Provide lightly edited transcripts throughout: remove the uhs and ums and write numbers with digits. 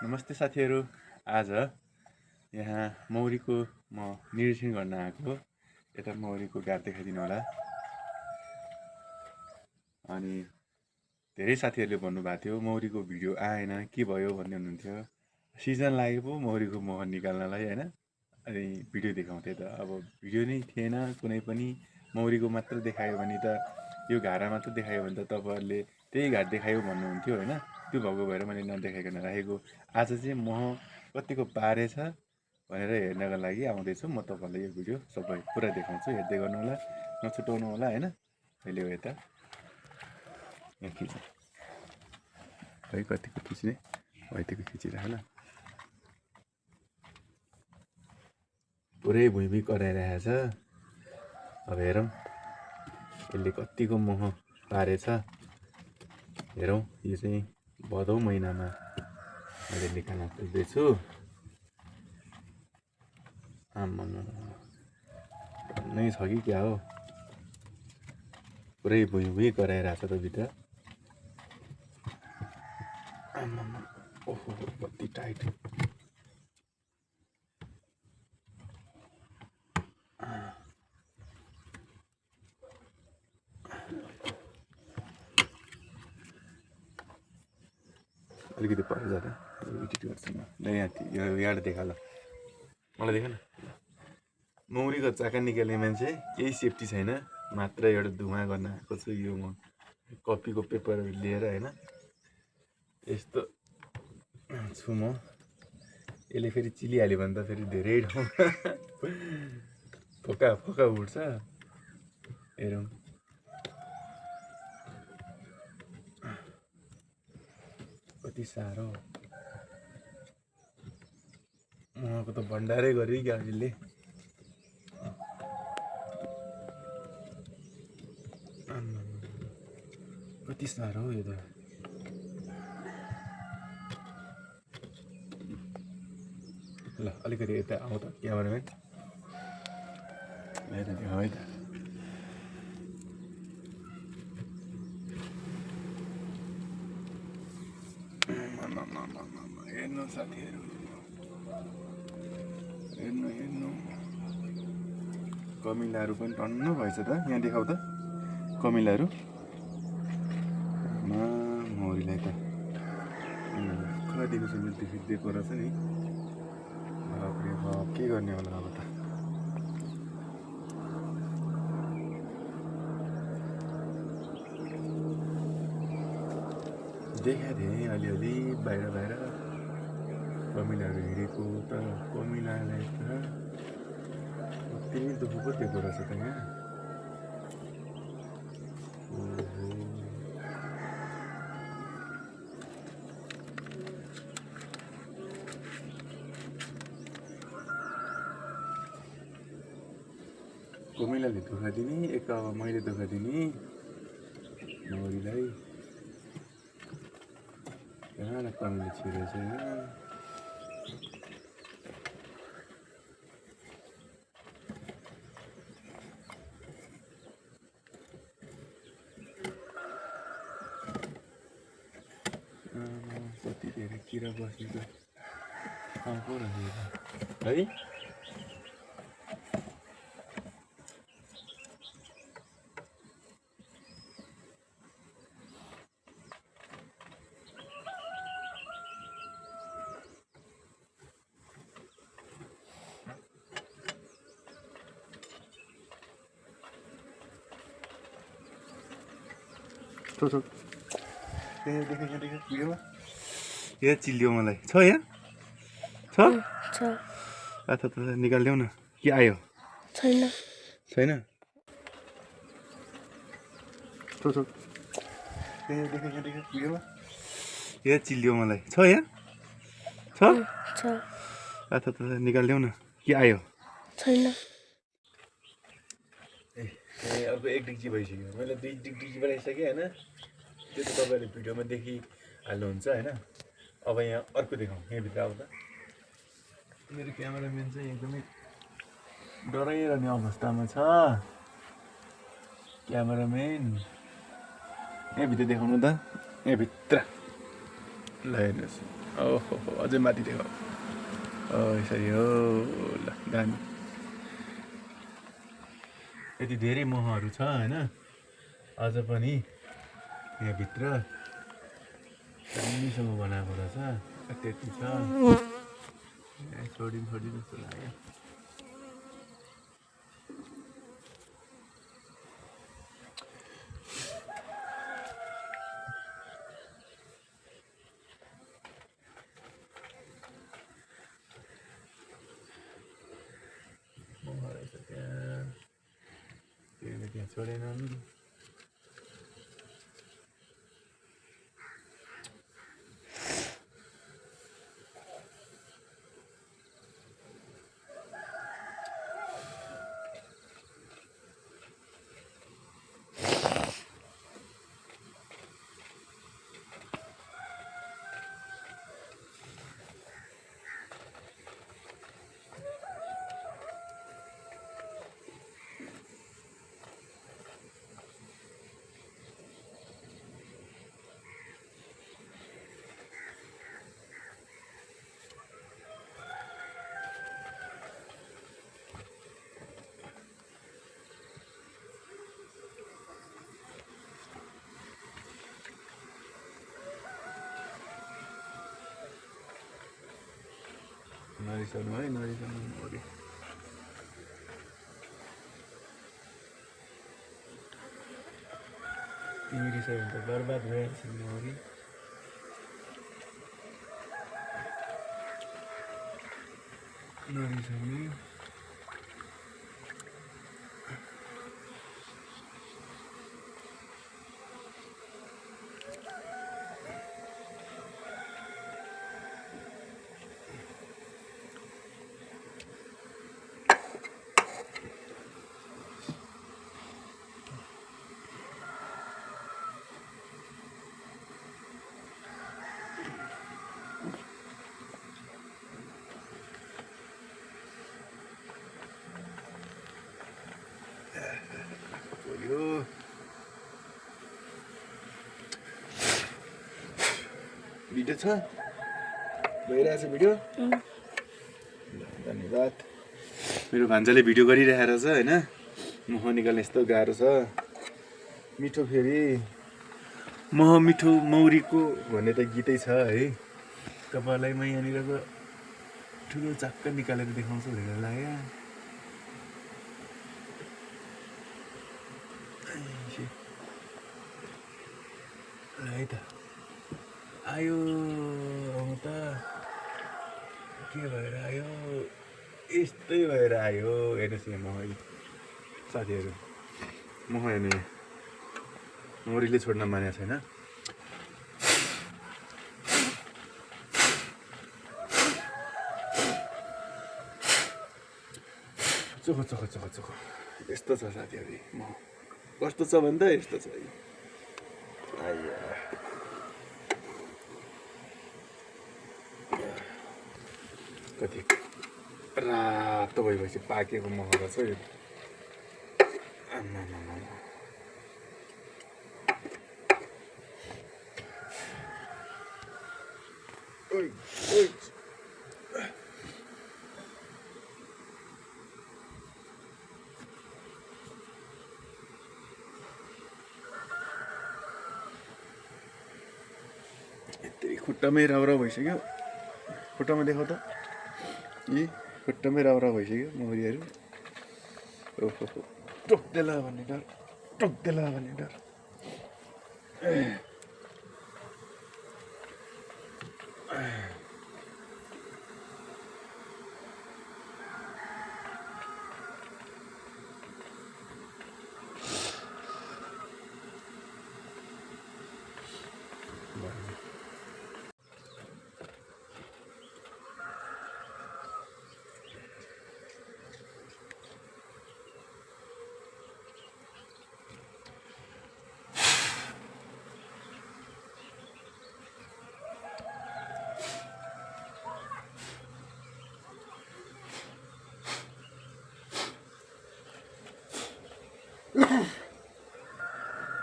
नमस्ते साथीहरू। आज यहाँ मौरीको म निरीक्षण गर्न आएको। यता मौरीको गात देखाइदिनु होला। अनि धेरै साथीहरूले भन्नुभएको थियो मौरीको भिडियो आएन के भयो भन्दै हुनुहुन्थ्यो। सिजन लाग्यो पो मौरीको मह निकाल्नलाई हैन। अनि भिडियो देखाउँथे त अब भिडियो नै थिएन कुनै पनि। मौरीको मात्र देखायो भने त यो घारा मात्र देखायो भने त तपाईँहरूले त्यही घाट देखायो भन्नुहुन्थ्यो हैन। त्यो भएको भएर मैले नदेखाइकन राखेको। आज चाहिँ मह कतिको पारेछ भनेर हेर्नको लागि आउँदैछु। म तपाईँलाई यो भिडियो सबै पुरा देखाउँछु, हेर्दै गर्नु होला, नछुटाउनु होला हैन। अहिले हो यता यहाँ खिच है, कतिको खिच्ने हो यतिको खिचिराख ल। पुरै भुइँ कराइरहेको छ। अब हेरौँ यसले कतिको मह पारेछ। हेरौँ यो चाहिँ भदौ महिनामा मैले निकाल्न खोज्दैछु। आम्मामा नै छ कि क्या हो, पुरै भुइँ कराइरहेछ त भित्र। आम्मामा ओहो कति टाइट। अलिकति पर जाँदा एडिट गर्छु म। ल यहाँ यहाँ देखा ल, मलाई देखा न। मौरीको चाका निकाल्ने मान्छे केही सेफ्टी छैन, मात्र एउटा धुवा गर्न आएको छु। यो म कपीको पेपरहरू लिएर हैन, यस्तो छु म। यसले फेरि चिलिहाल्यो भने त फेरि धेरै ठाउँ फोका फोका उठ्छ। हेरौँ कति साह्रो महको त भण्डारै गऱ्यो क्या अहिले। कति साह्रो हो यो त। ल अलिकति यता आउँ त क्यामेराम्यान, यता देखाऊ है त। हेर्नु साथीहरू, हेर्नु हेर्नु कमिलाहरू पनि टन्न भएछ त। यहाँ देखाऊ त कमिलाहरू। मौरीलाई त कतिको समेत दिएको रहेछ नि। बाफ्रे बाफ, के गर्ने होला अब त। देखाएको थिएँ अलिअलि बाहिर बाहिर कमिलाहरू हिँडेको, तर कमिलालाई त कति नै दुःख पो दिएको रहेछ त यहाँ। कमिलाले दुःख दिने, एक अब मैले दुःख दिने मौरीलाई। कहाँ कमिला छिरेछ यहाँ। कति धेरै किरा बसेको ठाउँ पो रहेछ है। देखा भिडियोमा यहाँ चिल्लियो मलाई। छ यहाँ छ अच्छा त निकालिदेऊ न। के आयो? छैन छैन। देखा भिडियोमा यहाँ चिल्लियो मलाई। छ यहाँ छ अच्छा त निकालिदेऊ न। के आयो? छैन। ए अर्को एक डिग्जी भइसक्यो। मैले दुई डिग्जी बनाइसकेँ होइन। त्यो त तपाईँहरूले भिडियोमा देखिहाल्नुहुन्छ होइन। अब यहाँ अर्को देखाउँ। यहाँभित्र आउँदा मेरो क्यामेराम्यान चाहिँ एकदमै डराइरहने अवस्थामा छ। क्यामेराम्यान यहाँभित्र देखाउनु त, यहाँभित्र ल हेर्नुहोस्। ओहो अझै माथि देखो यसरी हो ल दामी यति धेरै महहरू छ होइन अझ पनि यहाँभित्र दामीसँग बनाएको रहेछ त्यति छ छोडिदिउँ जस्तो लाग्यो त्यहाँ छोडेनन् नरिसाउनु है नरिसाउनु मौरी तिमी रिसायो भने त बर्बाद भइहाल्छ नि मौरी नरिसाउनु भिडियो छ भइरहेछ भिडियो धन्यवाद मेरो भान्जाले भिडियो गरिरहेको छ होइन मह निकाल्ने यस्तो गाह्रो छ मिठो फेरि मह मिठो मौरीको भन्ने त गीतै छ है तपाईँलाई म यहाँनिरको ठुलो चाक्क निकालेर देखाउँछु भनेर लाग्यो है त आयो त के भएर आयो यस्तै भएर आयो हेर्नुहोस् यहाँ मह साथीहरू मह हेर्नु मौरीले छोड्न मानेको छैन चोखो चोखो चोखो चोखो यस्तो छ साथीहरू मह कस्तो छ भने त यस्तो छ कति रातो भएपछि पाकेको मह रहेछ यो यति खुट्टामै राउरा भइसक्यो खुट्टामा देखाउ त यी खुट्टामै राउरा भइसक्यो मौरीहरू ओहो टोक्देला भन्ने डर टोक्देला भन्ने डर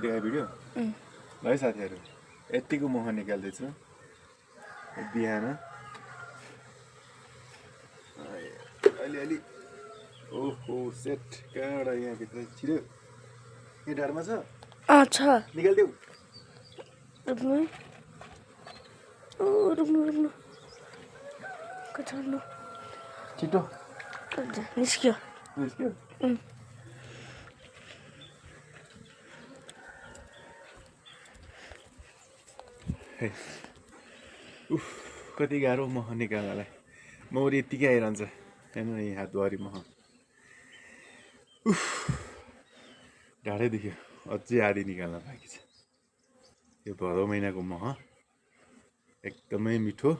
देखा भिडियो है साथीहरू यतिको मह निकाल्दैछु बिहान अलि ओहो सेट कहाँबाट यहाँभित्र छिटो यो ढाडमा छ छ निकालिदेऊ रुक्नु रुक्नु रुक्नु कचाल्नु छिटो निस्क्यो निस्क्यो उफ कति गाह्रो मह निकाल्नलाई मौरी यत्तिकै आइरहन्छ हेर्नु न यी हातभरि मह उफ ढाडै दुख्यो अझै आधी निकाल्न बाँकी छ यो भदौ महिनाको मह एकदमै मिठो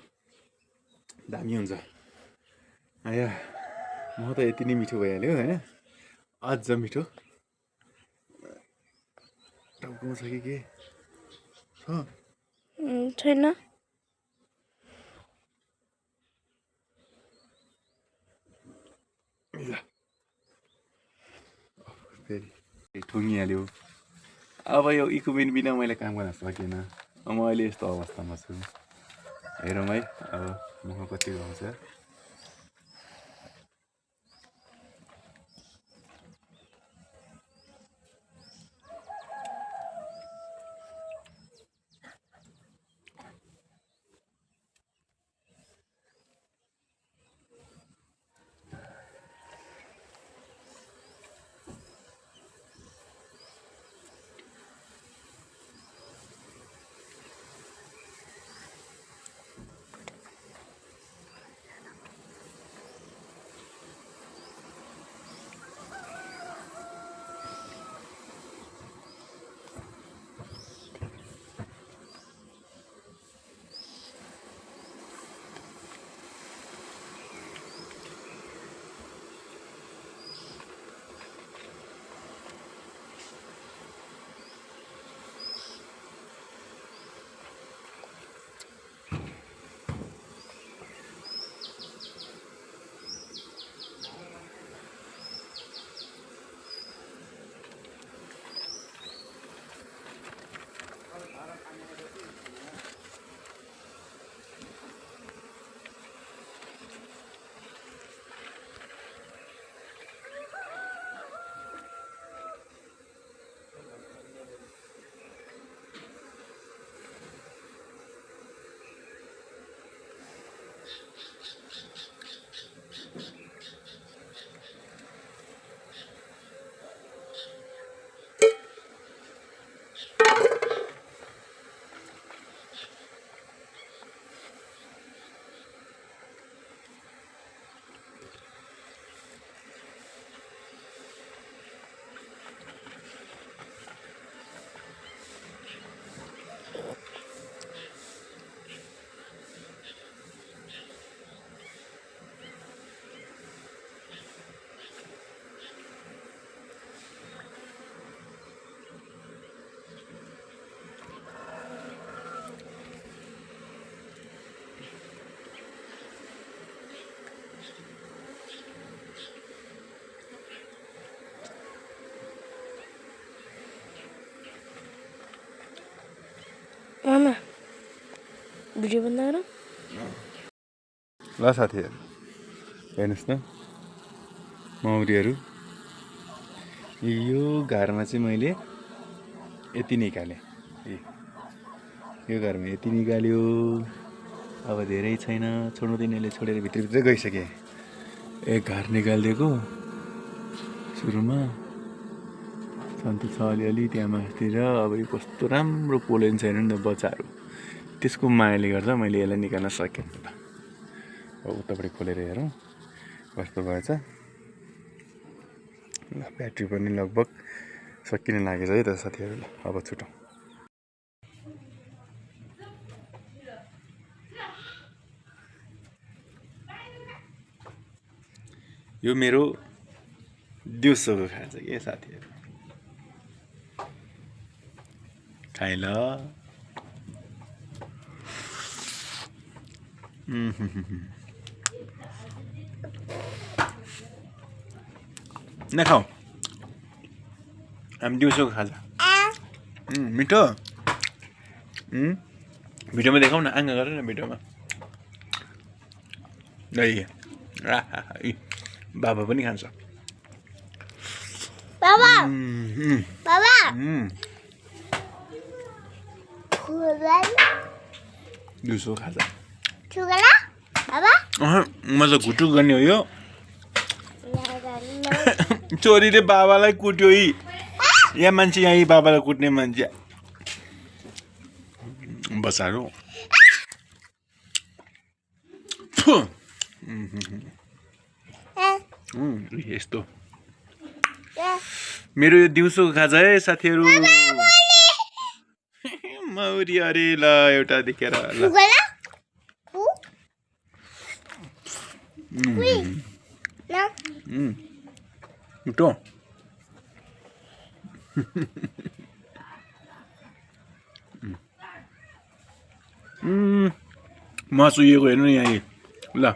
दामी हुन्छ आया मह त यति नै मिठो भइहाल्यो होइन अझ मिठो टाउकोमा छ कि के छ छैन फेरि ठुङ्गिहाल्यो अब यो इक्विपमेन्ट बिना मैले काम गर्न सकिनँ म अहिले यस्तो अवस्थामा छु हेरौँ है अब मह कति आउँछ मामा भिडियो बन्द गर ल साथीहरू हेर्नुहोस् न मौरीहरू यो घरमा चाहिँ मैले यति निकालेँ यो घरमा यति निकाल्यो अब धेरै छैन छोड्नु दिनेले छोडेर भित्रभित्रै गइसके एक घर निकालिदिएको सुरुमा सन्त छ अलिअलि त्यहाँ माथितिर अब यो कस्तो राम्रो पोलेन छैन नि त बच्चाहरू त्यसको मायाले गर्दा मैले यसलाई निकाल्न सकेँ अब उतापट्टि खोलेर हेरौँ कस्तो भएछ ल ब्याट्री पनि लगभग सकिन लागेछ है त साथीहरू अब छुटौँ यो मेरो दिउँसोको खाजा के साथीहरू खाइ ल नखाऊ हामी दिउँसोको खाजा मिठो भिडियोमा देखाउँ न आँगा गर न भिडियोमा बाबा पनि खान्छ बाबा उम्, बाबा उम्, खुला दिउँसो खाजा छुगला बाबा म त घुटुक गर्ने हो यो छोरीले बाबालाई कुट्यो यी यहाँ मान्छे यहाँ बाबालाई कुट्ने मान्छे बसारो यस्तो मेरो यो दिउँसोको खाजा है साथीहरू मौरी अरे ल एउटा देखेर ल उठो मासु उयोको हेर्नु नि यहाँ ल